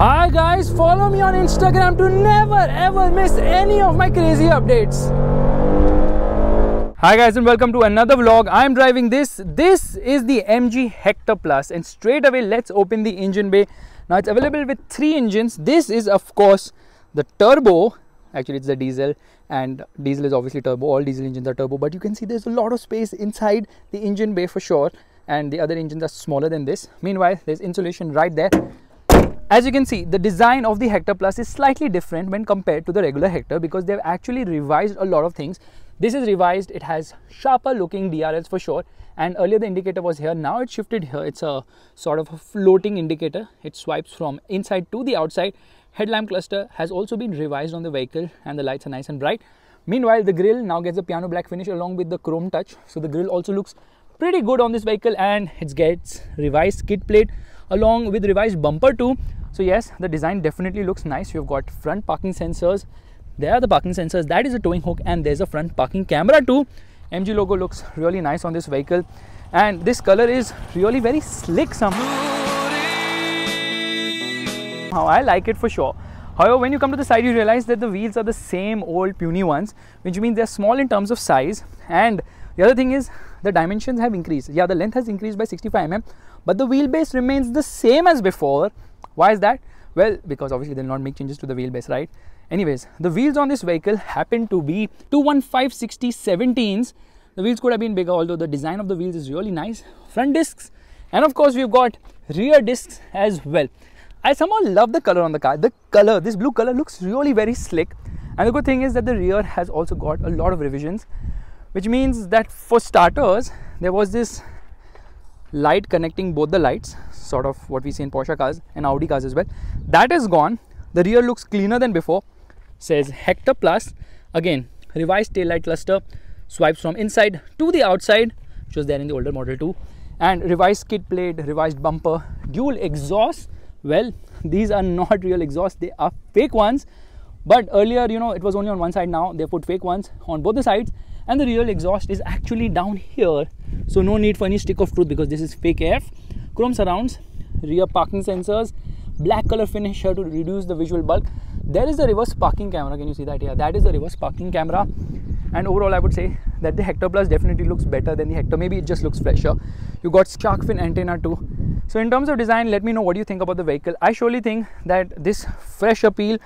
Hi guys, follow me on Instagram to never ever miss any of my crazy updates. Hi guys and welcome to another vlog. I am driving this. This is the MG Hector Plus, and straight away let's open the engine bay. Now it's available with 3 engines. This is of course the turbo. Actually it's the diesel, and diesel is obviously turbo. All diesel engines are turbo, but you can see there's a lot of space inside the engine bay for sure, and the other engines are smaller than this. Meanwhile, there's insulation right there. As you can see, the design of the Hector Plus is slightly different when compared to the regular Hector because they've actually revised a lot of things. This is revised. It has sharper looking DRLs for sure, and earlier the indicator was here. Now it's shifted here. It's a sort of a floating indicator. It swipes from inside to the outside. Headlamp cluster has also been revised on the vehicle, and the lights are nice and bright. Meanwhile, the grille now gets a piano black finish along with the chrome touch. So the grille also looks pretty good on this vehicle, and it gets revised skid plate along with revised bumper too. So yes, the design definitely looks nice. You've got front parking sensors. There are the parking sensors. That is a towing hook, and there's a front parking camera too. MG logo looks really nice on this vehicle, and this color is really very slick somehow. I like it for sure. However, when you come to the side, you realize that the wheels are the same old puny ones, which means they're small in terms of size. And the other thing is the dimensions have increased. Yeah, the length has increased by 65 mm, but the wheelbase remains the same as before. Why is that? Well, because obviously they'll not make changes to the wheelbase, right? Anyways, the wheels on this vehicle happen to be 215/60/17s. The wheels could have been bigger, although the design of the wheels is really nice. Front discs, and of course we've got rear discs as well. I somehow love the color on the car. The color, this blue color looks really very slick. And the good thing is that the rear has also got a lot of revisions, which means that for starters, there was this light connecting both the lights, sort of what we see in Porsche cars and Audi cars as well. That is gone. The rear looks cleaner than before. Says Hector Plus. Again, revised taillight cluster, swipes from inside to the outside, which was there in the older model too. And revised skid plate, revised bumper, dual exhaust. Well, these are not real exhausts, they are fake ones. But earlier, you know, it was only on one side. Now they put fake ones on both the sides, and the real exhaust is actually down here. So no need for any stick of truth because this is fake AF. Chrome surrounds, rear parking sensors, black color finish here to reduce the visual bulk. There is a reverse parking camera. Can you see that here? That is a reverse parking camera. And overall, I would say that the Hector Plus definitely looks better than the Hector. Maybe it just looks fresher. You got shark fin antenna too. So in terms of design, let me know what you think about the vehicle. I surely think that this fresh appeal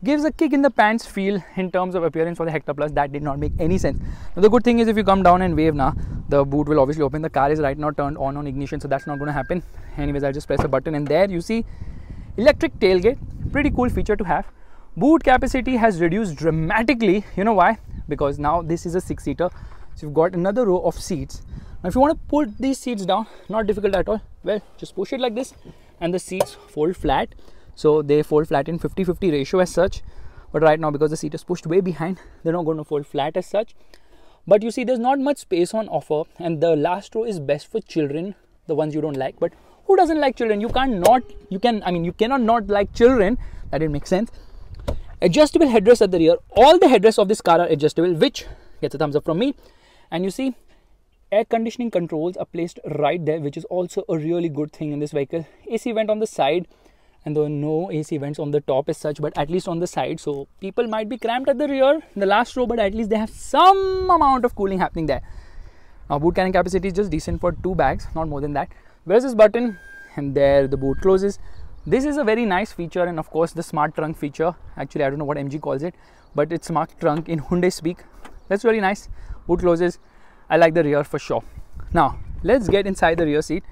gives a kick in the pants feel in terms of appearance for the Hector Plus. That did not make any sense. Now, the good thing is if you come down and wave now, the boot will obviously open. The car is right now turned on ignition, so that's not going to happen. Anyways, I'll just press a button, and there you see electric tailgate. Pretty cool feature to have. Boot capacity has reduced dramatically. You know why? Because now this is a 6-seater, so you've got another row of seats. Now if you want to pull these seats down, not difficult at all. Well, just push it like this and the seats fold flat. So they fold flat in 50-50 ratio as such. But right now, because the seat is pushed way behind, they're not going to fold flat as such. But you see there's not much space on offer, and the last row is best for children, the ones you don't like. But who doesn't like children? You cannot not like children. That didn't make sense. Adjustable headrests at the rear. All the headrests of this car are adjustable, which gets a thumbs up from me. And you see air conditioning controls are placed right there, which is also a really good thing in this vehicle. AC vent on the side, and there are no AC vents on the top as such, but at least on the side. So people might be cramped at the rear in the last row, but at least they have some amount of cooling happening there. Now boot carrying capacity is just decent for 2 bags, not more than that. Where's this button? And there the boot closes. This is a very nice feature, and of course the smart trunk feature. Actually, I don't know what MG calls it, but it's smart trunk in Hyundai speak. That's really nice. Boot closes. I like the rear for sure. Now let's get inside the rear seat.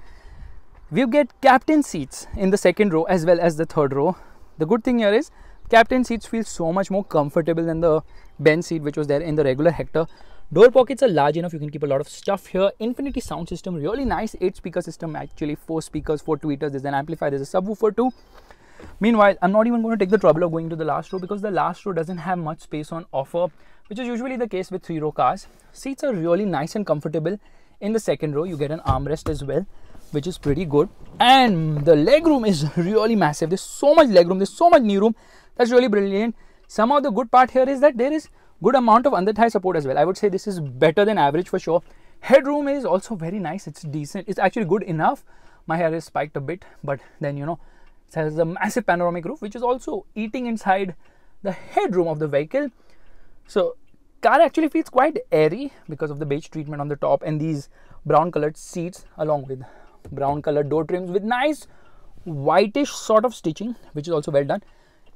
We get captain seats in the second row as well as the third row. The good thing here is captain seats feel so much more comfortable than the bench seat which was there in the regular Hector. Door pockets are large enough. You can keep a lot of stuff here. Infinity sound system, really nice. 8-speaker system, actually 4 speakers, 4 tweeters. There's an amplifier, there's a subwoofer too. Meanwhile, I'm not even going to take the trouble of going to the last row because the last row doesn't have much space on offer, which is usually the case with 3-row cars. Seats are really nice and comfortable. In the second row, you get an armrest as well, which is pretty good. And the legroom is really massive. There's so much legroom, there's so much knee room. That's really brilliant. Somehow the good part here is that there is good amount of under thigh support as well. I would say this is better than average for sure. Headroom is also very nice. It's decent. It's actually good enough. My hair is spiked a bit, but then, you know, It has a massive panoramic roof, which is also eating inside the headroom of the vehicle. So car actually feels quite airy because of the beige treatment on the top and these brown colored seats along with brown colored door trims with nice whitish sort of stitching, which is also well done.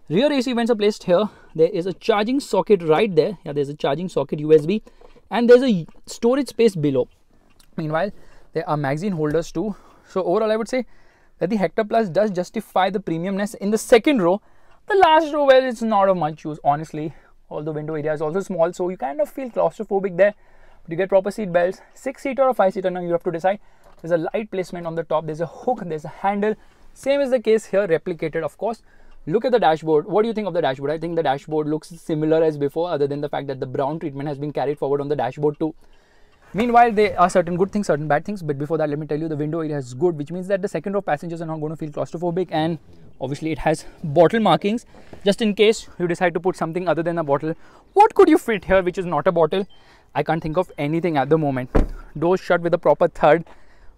Rear AC vents are placed here. There is a charging socket right there. Yeah, there's a charging socket USB, and there's a storage space below. Meanwhile, there are magazine holders too. So overall, I would say that the Hector Plus does justify the premiumness in the second row. The last row, well, it's not of much use, honestly. All the window area is also small, so you kind of feel claustrophobic there. But you get proper seat belts, 6-seater or 5-seater. Now you have to decide. There's a light placement on the top. There's a hook. There's a handle. Same is the case here, replicated, of course. Look at the dashboard. What do you think of the dashboard? I think the dashboard looks similar as before, other than the fact that the brown treatment has been carried forward on the dashboard too. Meanwhile, there are certain good things, certain bad things. But before that, let me tell you, the window area is good, which means that the second row passengers are not going to feel claustrophobic. And obviously, it has bottle markings, just in case you decide to put something other than a bottle. What could you fit here, which is not a bottle? I can't think of anything at the moment. Doors shut with a proper thud,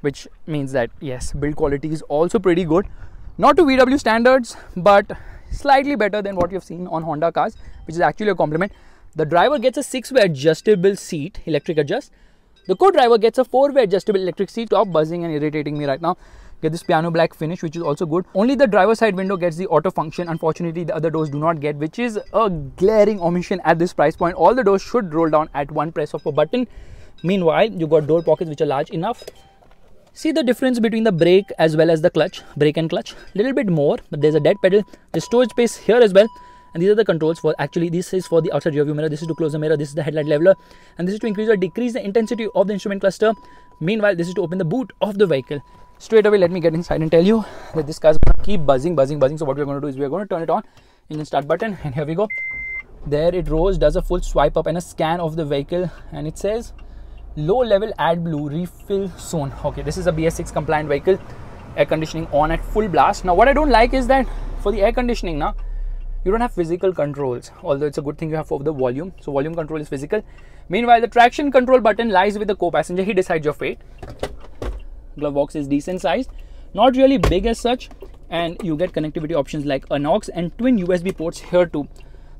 which means that yes, build quality is also pretty good. Not to VW standards, but slightly better than what you've seen on Honda cars, which is actually a compliment. The driver gets a 6-way adjustable seat, electric adjust. The co-driver gets a 4-way adjustable electric seat. Stop buzzing and irritating me right now. Get this piano black finish, which is also good. Only the driver side window gets the auto function. Unfortunately, the other doors do not get, which is a glaring omission at this price point. All the doors should roll down at one press of a button. Meanwhile, you got door pockets which are large enough. See the difference between the brake as well as the clutch, brake and clutch, little bit more, but there's a dead pedal. There's storage space here as well, and these are the controls for, actually this is for the outside rear view mirror, this is to close the mirror, this is the headlight leveler, and this is to increase or decrease the intensity of the instrument cluster. Meanwhile, this is to open the boot of the vehicle. Straight away, let me get inside and tell you that this car is going to keep buzzing. So what we're going to do is we're going to turn it on, engine start button, and here we go. There it rose, does a full swipe up and a scan of the vehicle, and it says low level AdBlue refill soon. Okay, this is a BS6 compliant vehicle. Air conditioning on at full blast. Now what I don't like is that for the air conditioning now, you don't have physical controls, although it's a good thing you have for the volume. So volume control is physical. Meanwhile, the traction control button lies with the co-passenger. He decides your fate. Glove box is decent sized, not really big as such, and you get connectivity options like an aux and twin USB ports here too.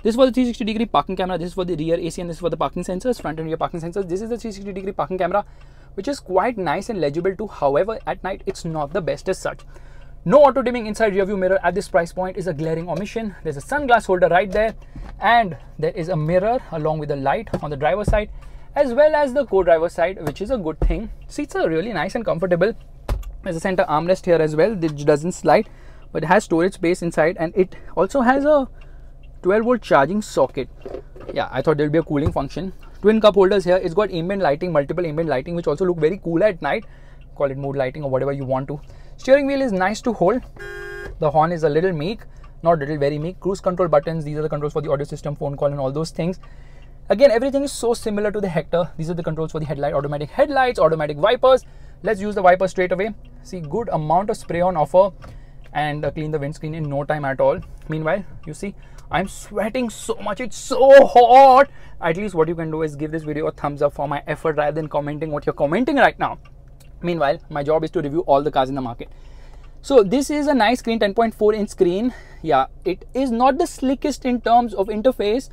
This is for the 360-degree parking camera, this is for the rear AC, and this is for the parking sensors, front and rear parking sensors. This is the 360-degree parking camera, which is quite nice and legible too. However, at night, it's not the best as such. No auto dimming inside rear view mirror at this price point is a glaring omission. There's a sunglass holder right there, and there is a mirror along with a light on the driver's side, as well as the co-driver side, which is a good thing. Seats are really nice and comfortable. There's a center armrest here as well, which doesn't slide, but it has storage space inside, and it also has a 12-volt charging socket. Yeah, I thought there'll be a cooling function. Twin cup holders here. It's got ambient lighting, multiple ambient lighting, which also look very cool at night. Call it mood lighting or whatever you want to. Steering wheel is nice to hold. The horn is a little meek, not little, very meek. Cruise control buttons. These are the controls for the audio system, phone call, and all those things. Again, everything is so similar to the Hector. These are the controls for the headlight, automatic headlights, automatic wipers. Let's use the wipers straight away. See, good amount of spray on offer, and clean the windscreen in no time at all. Meanwhile, you see, I'm sweating so much, it's so hot. At least what you can do is give this video a thumbs up for my effort rather than commenting what you're commenting right now. Meanwhile, my job is to review all the cars in the market. So this is a nice screen, 10.4-inch screen. Yeah, it is not the slickest in terms of interface.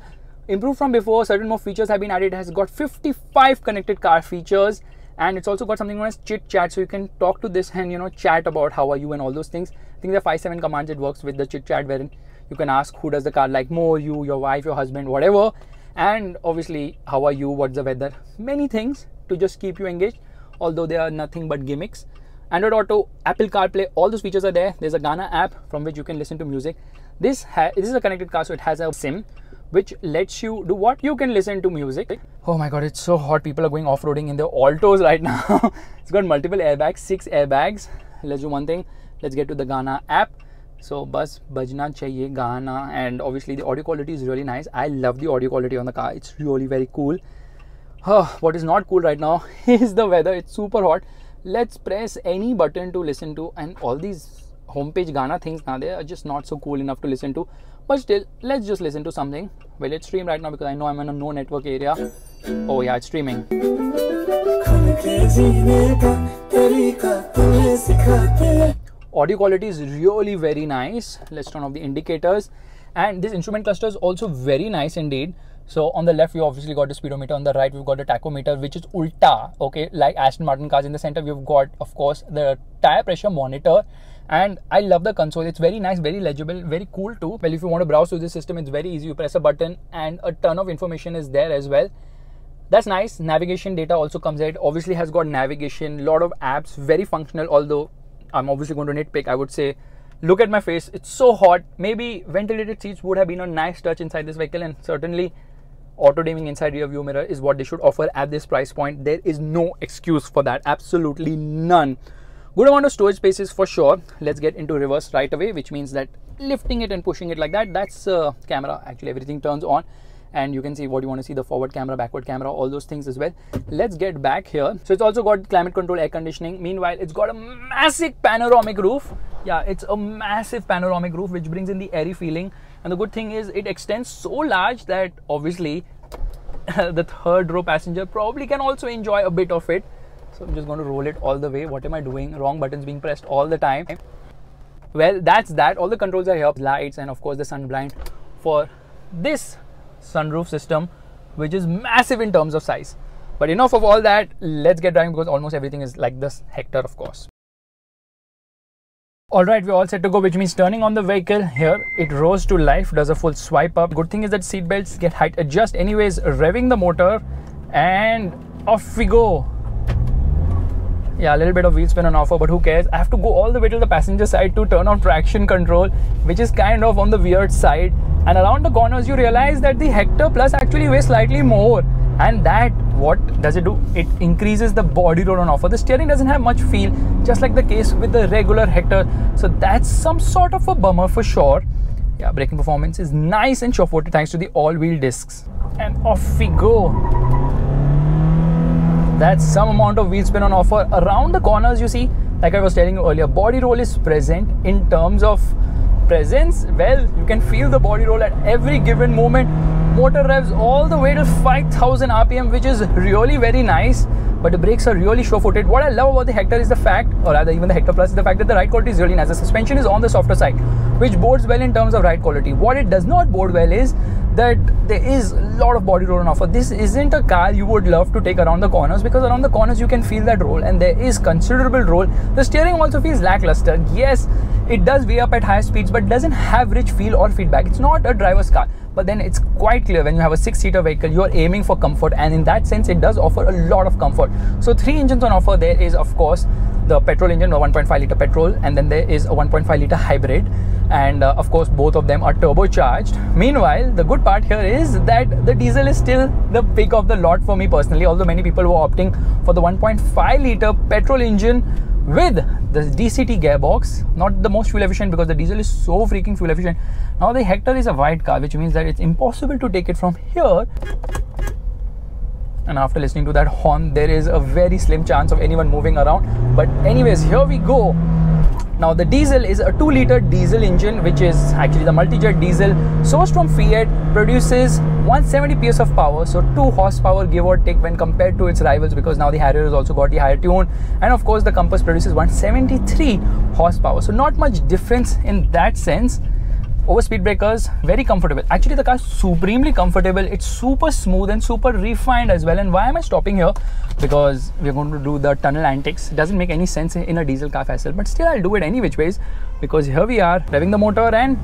Improved from before, certain more features have been added. It has got 55 connected car features, and it's also got something known as chit chat, so you can talk to this and chat about how are you and all those things. I think there are 5-7 commands it works with the chit chat, wherein you can ask who does the car like more, you, your wife, your husband, whatever, and obviously how are you, what's the weather, many things to just keep you engaged, although they are nothing but gimmicks. Android Auto, Apple CarPlay, all those features are there. There's a Gaana app from which you can listen to music. This is a connected car, so it has a SIM which lets you do what? You can listen to music. Oh my god, it's so hot. People are going off-roading in their Altos right now. It's got multiple airbags, 6 airbags. Let's do one thing. Let's get to the Gaana app. So bus bajna chahiye Gaana, and obviously the audio quality is really nice. I love the audio quality on the car. It's really very cool. What is not cool right now is the weather. It's super hot. Let's press any button to listen to, and all these homepage Gaana things now, they are just not so cool enough to listen to. But still, let's just listen to something. Well, it's stream right now because I know I'm in a no network area. Oh yeah, it's streaming. Audio quality is really very nice. Let's turn off the indicators. And this instrument cluster is also very nice indeed. So on the left, we obviously got the speedometer. On the right, we've got a tachometer, which is ulta, okay, like Aston Martin cars. In the center, we've got, of course, the tire pressure monitor. And I love the console. It's very nice, very legible, very cool too. Well, if you want to browse through this system, it's very easy. You press a button and a ton of information is there as well. That's nice. Navigation data also comes out. Obviously has got navigation, lot of apps, very functional. Although I'm obviously going to nitpick, I would say, look at my face. It's so hot. Maybe ventilated seats would have been a nice touch inside this vehicle, and certainly auto dimming inside rear view mirror is what they should offer at this price point. There is no excuse for that. Absolutely none. Good amount of storage spaces for sure. Let's get into reverse right away, which means that lifting it and pushing it like that, that's camera. Actually, everything turns on. And you can see what you want to see, the forward camera, backward camera, all those things as well. Let's get back here. So it's also got climate control, air conditioning. Meanwhile, it's got a massive panoramic roof. Yeah, it's a massive panoramic roof, which brings in the airy feeling. And the good thing is it extends so large that obviously the third row passenger probably can also enjoy a bit of it. So I'm just going to roll it all the way. What am I doing? Wrong buttons being pressed all the time. Well, that's that. All the controls are here. Lights and of course the sun blind for this sunroof system, which is massive in terms of size. But enough of all that, let's get driving, because almost everything is like this Hector, of course. Alright, we're all set to go, which means turning on the vehicle here, it rose to life, does a full swipe up. Good thing is that seat belts get height adjust anyways, revving the motor, and off we go. Yeah, a little bit of wheel spin on offer, but who cares? I have to go all the way to the passenger side to turn on traction control, which is kind of on the weird side. And around the corners, you realize that the Hector Plus actually weighs slightly more. And that, what does it do? It increases the body roll on offer. The steering doesn't have much feel, just like the case with the regular Hector. So that's some sort of a bummer for sure. Yeah, braking performance is nice and sure-footed thanks to the all-wheel discs. And off we go. That's some amount of wheel spin on offer. Around the corners, you see, like I was telling you earlier, body roll is present. In terms of presence, well, you can feel the body roll at every given moment. Motor revs all the way to 5000 RPM, which is really very nice. But the brakes are really sure-footed. What I love about the Hector is the fact, or rather even the Hector Plus, is the fact that the ride quality is really nice. The suspension is on the softer side, which bodes well in terms of ride quality. What it does not bode well is that there is a lot of body roll on offer. This isn't a car you would love to take around the corners, because around the corners you can feel that roll, and there is considerable roll. The steering also feels lackluster. Yes, it does weigh up at higher speeds, but doesn't have rich feel or feedback. It's not a driver's car. But then it's quite clear when you have a 6-seater vehicle, you're aiming for comfort, and in that sense, it does offer a lot of comfort. So 3 engines on offer. There is, of course, the petrol engine, or 1.5 litre petrol, and then there is a 1.5 litre hybrid, and of course both of them are turbocharged. Meanwhile, the good part here is that the diesel is still the pick of the lot for me personally, although many people were opting for the 1.5 litre petrol engine with the DCT gearbox. Not the most fuel efficient, because the diesel is so freaking fuel efficient. Now the Hector is a wide car, which means that it's impossible to take it from here. And after listening to that horn, there is a very slim chance of anyone moving around. But anyways, here we go. Now the diesel is a 2 litre diesel engine, which is actually the multi-jet diesel sourced from Fiat, produces 170 PS of power, so 2 horsepower give or take when compared to its rivals, because now the Harrier has also got the higher tune, and of course the Compass produces 173 horsepower, so not much difference in that sense. Over speed breakers, very comfortable. Actually, the car is supremely comfortable. It's super smooth and super refined as well. And why am I stopping here? Because we're going to do the tunnel antics. It doesn't make any sense in a diesel car Faisal, but still I'll do it any which ways, because here we are revving the motor, and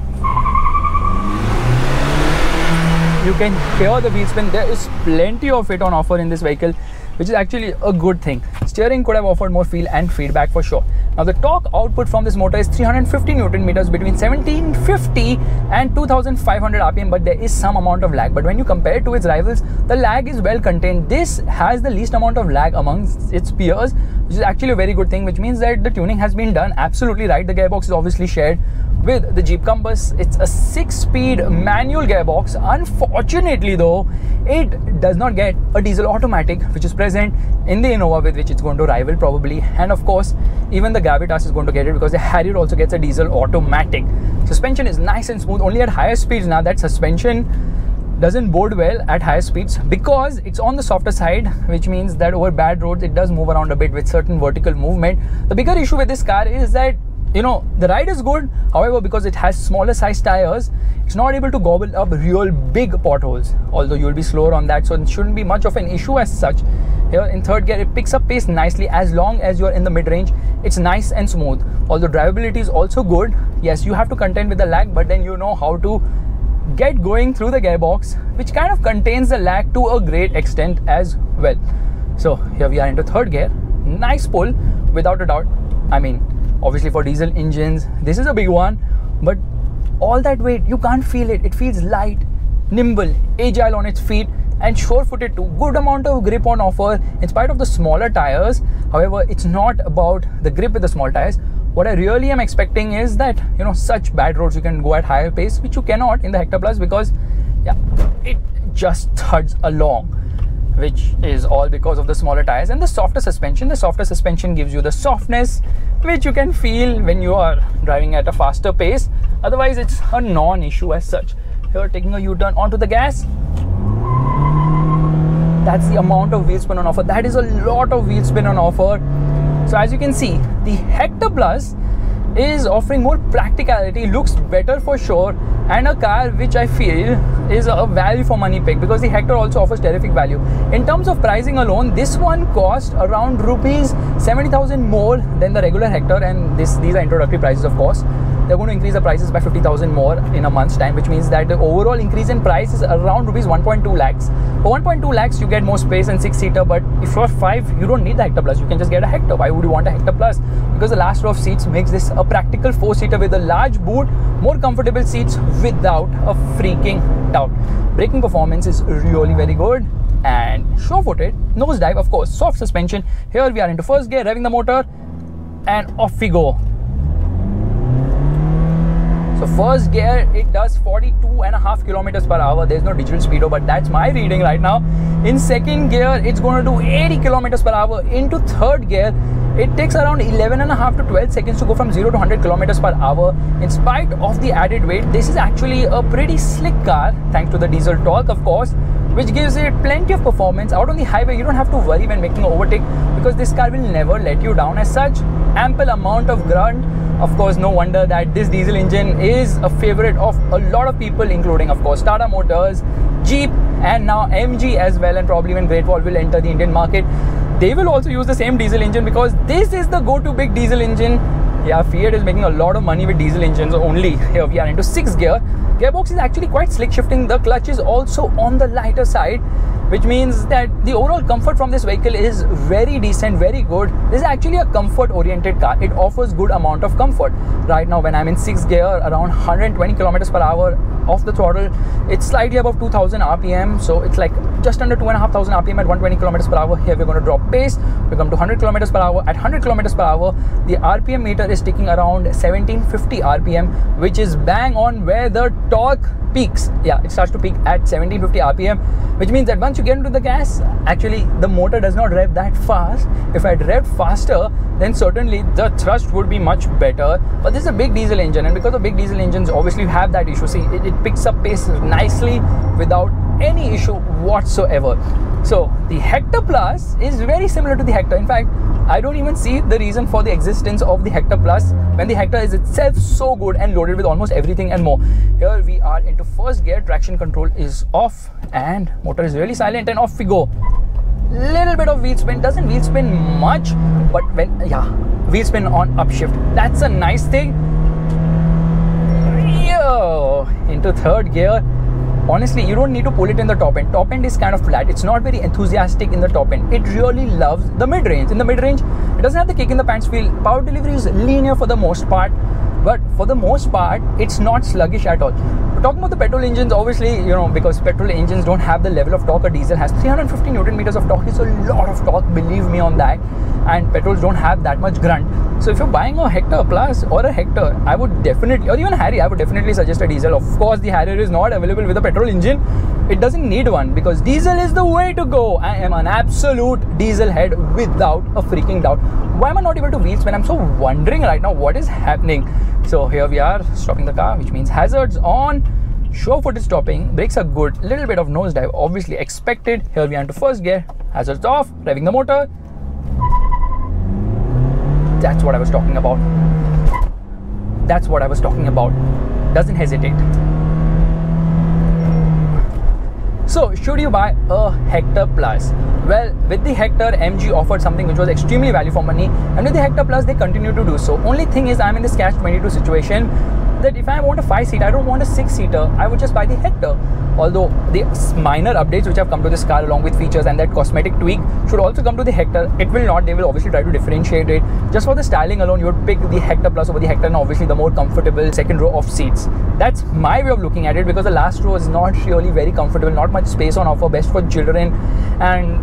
you can hear the wheel spin. There is plenty of it on offer in this vehicle, which is actually a good thing. Steering could have offered more feel and feedback for sure. Now the torque output from this motor is 350 Newton meters between 1750 and 2500 RPM, but there is some amount of lag. But when you compare it to its rivals, the lag is well contained. This has the least amount of lag amongst its peers, which is actually a very good thing, which means that the tuning has been done absolutely right. The gearbox is obviously shared with the Jeep Compass. It's a 6-speed manual gearbox. Unfortunately though, it does not get a diesel automatic, which is present in the Innova, with which it's going to rival probably. And of course, even the Gravitas is going to get it, because the Harrier also gets a diesel automatic. Suspension is nice and smooth, only at higher speeds. Now that suspension doesn't bode well at higher speeds, because it's on the softer side, which means that over bad roads it does move around a bit with certain vertical movement. The bigger issue with this car is that you know, the ride is good. However, because it has smaller size tires, it's not able to gobble up real big potholes, although you'll be slower on that, so it shouldn't be much of an issue as such. Here in third gear, it picks up pace nicely as long as you're in the mid-range. It's nice and smooth, although drivability is also good. Yes, you have to contend with the lag, but then you know how to get going through the gearbox, which kind of contains the lag to a great extent as well. So here we are into third gear. Nice pull, without a doubt. I mean, obviously for diesel engines, this is a big one, but all that weight, you can't feel it. It feels light, nimble, agile on its feet, and sure-footed too. Good amount of grip on offer in spite of the smaller tires. However, it's not about the grip with the small tires. What I really am expecting is that, you know, such bad roads you can go at higher pace, which you cannot in the Hector Plus, because yeah, it just thuds along, which is all because of the smaller tires and the softer suspension. The softer suspension gives you the softness which you can feel when you are driving at a faster pace. Otherwise, it's a non-issue as such. Here, taking a U-turn onto the gas. That's the amount of wheel spin on offer. That is a lot of wheel spin on offer. So as you can see, the Hector Plus is offering more practicality, looks better for sure, and a car which I feel is a value for money pick, because the Hector also offers terrific value. In terms of pricing alone, this one cost around rupees 70,000 more than the regular Hector, and these are introductory prices, of course. They're going to increase the prices by 50,000 more in a month's time, which means that the overall increase in price is around rupees 1.2 lakhs. For 1.2 lakhs, you get more space and 6-seater, but if you're 5, you don't need the Hector Plus. You can just get a Hector. Why would you want a Hector Plus? Because the last row of seats makes this a practical 4-seater with a large boot, more comfortable seats without a freaking doubt. Braking performance is really very good and sure-footed. Nosedive, of course, soft suspension. Here we are into first gear, revving the motor, and off we go. So first gear, it does 42.5 kilometers per hour. There's no digital speedo, but that's my reading right now. In second gear, it's going to do 80 kilometers per hour. Into third gear, it takes around 11.5 to 12 seconds to go from 0 to 100 kilometers per hour. In spite of the added weight, this is actually a pretty slick car, thanks to the diesel torque, of course, which gives it plenty of performance. Out on the highway, you don't have to worry when making an overtake, because this car will never let you down as such. Ample amount of grunt. Of course, no wonder that this diesel engine is a favorite of a lot of people, including, of course, Tata Motors, Jeep, and now MG as well, and probably when Great Wall will enter the Indian market, they will also use the same diesel engine, because this is the go-to big diesel engine. Yeah, Fiat is making a lot of money with diesel engines only. Here we are into 6th gear. Gearbox is actually quite slick shifting. The clutch is also on the lighter side, which means that the overall comfort from this vehicle is very decent, very good. This is actually a comfort oriented car. It offers good amount of comfort. Right now when I'm in 6th gear, around 120 kilometers per hour off the throttle, it's slightly above 2000 RPM, so it's like just under 2,500 RPM at 120 kilometers per hour. Here we're going to drop pace. We come to 100 kilometers per hour. At 100 kilometers per hour, the RPM meter is ticking around 1750 RPM, which is bang on where the torque peaks. Yeah, it starts to peak at 1750 RPM, which means that once you get into the gas, actually the motor does not rev that fast. If I'd revved faster, then certainly the thrust would be much better. But this is a big diesel engine, and because of big diesel engines, obviously you have that issue. See, it picks up pace nicely without any issue whatsoever. So the Hector Plus is very similar to the Hector. In fact, I don't even see the reason for the existence of the Hector Plus when the Hector is itself so good and loaded with almost everything and more. Here we are into first gear. Traction control is off and motor is really silent, and off we go. Little bit of wheel spin, doesn't wheel spin much, but when, yeah, wheel spin on upshift, that's a nice thing. Yo, into third gear. Honestly, you don't need to pull it in the top end. Top end is kind of flat. It's not very enthusiastic in the top end. It really loves the mid-range. In the mid-range, it doesn't have the kick in the pants feel. Power delivery is linear for the most part, but for the most part, it's not sluggish at all. But talking about the petrol engines, obviously, you know, because petrol engines don't have the level of torque a diesel has. 350 Newton meters of torque is a lot of torque, believe me on that. And petrols don't have that much grunt. So if you're buying a Hector Plus or a Hector, I would definitely, or even Harrier, I would definitely suggest a diesel. Of course, the Harrier is not available with a petrol engine. It doesn't need one, because diesel is the way to go. I am an absolute diesel head without a freaking doubt. Why am I not able to wheel spin? I'm so wondering right now what is happening. So here we are stopping the car, which means hazards on, sure-footed stopping, brakes are good, little bit of nosedive obviously expected. Here we are into first gear, hazards off, revving the motor. That's what I was talking about. That's what I was talking about. Doesn't hesitate. So should you buy a Hector Plus? Well, with the Hector, MG offered something which was extremely value for money, and with the Hector Plus they continue to do so. Only thing is, I'm in this catch-22 situation that if I want a 5-seater, I don't want a 6-seater, I would just buy the Hector. Although the minor updates which have come to this car along with features and that cosmetic tweak should also come to the Hector, it will not. They will obviously try to differentiate it. Just for the styling alone, you would pick the Hector Plus over the Hector, and obviously the more comfortable second row of seats. That's my way of looking at it, because the last row is not really very comfortable, not much space on offer, best for children. And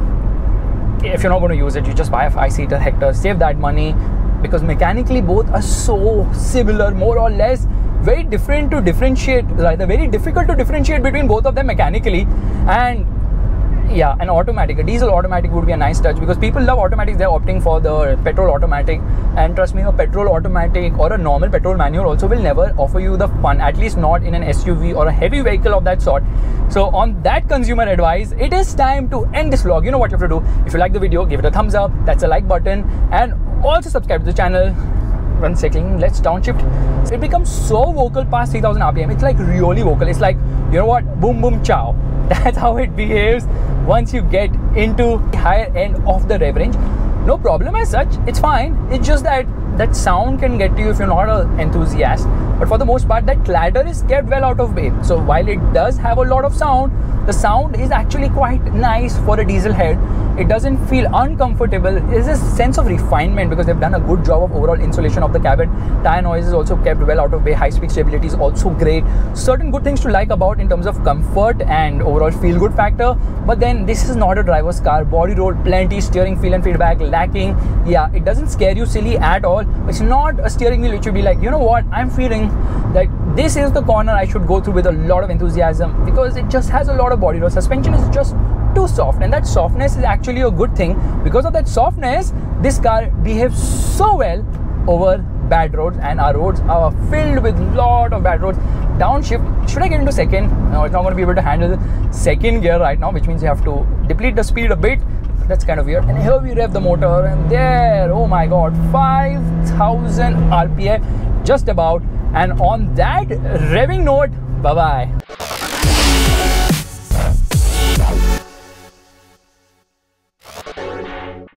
if you're not going to use it, you just buy a 5-seater Hector, save that money, because mechanically both are so similar, more or less. Very different to differentiate, rather very difficult to differentiate between both of them mechanically. And yeah, an automatic, a diesel automatic would be a nice touch, because people love automatics. They're opting for the petrol automatic, and trust me, a petrol automatic or a normal petrol manual also will never offer you the fun, at least not in an SUV or a heavy vehicle of that sort. So on that consumer advice, it is time to end this vlog. You know what you have to do. If you like the video, give it a thumbs up, that's a like button, and also subscribe to the channel. One second, let's downshift. It becomes so vocal past 3000 RPM. It's like really vocal. It's like, you know what, boom boom chow. That's how it behaves once you get into the higher end of the rev range. No problem as such, it's fine. It's just that sound can get to you if you're not an enthusiast. But for the most part, that clatter is kept well out of way. So while it does have a lot of sound, the sound is actually quite nice for a diesel head. It doesn't feel uncomfortable. There's a sense of refinement because they've done a good job of overall insulation of the cabin. Tire noise is also kept well out of way. High-speed stability is also great. Certain good things to like about in terms of comfort and overall feel-good factor. But then this is not a driver's car. Body roll plenty, steering feel and feedback lacking. Yeah, it doesn't scare you silly at all. It's not a steering wheel which would be like, you know what, I'm feeling that this is the corner I should go through with a lot of enthusiasm, because it just has a lot of body roll. Suspension is just too soft, and that softness is actually a good thing. Because of that softness, this car behaves so well over bad roads, and our roads are filled with lot of bad roads. Downshift, should I get into second? No, it's not going to be able to handle the second gear right now, which means you have to deplete the speed a bit. That's kind of weird. And here we rev the motor, and there, oh my god, 5000 RPM just about. And on that revving note, bye bye.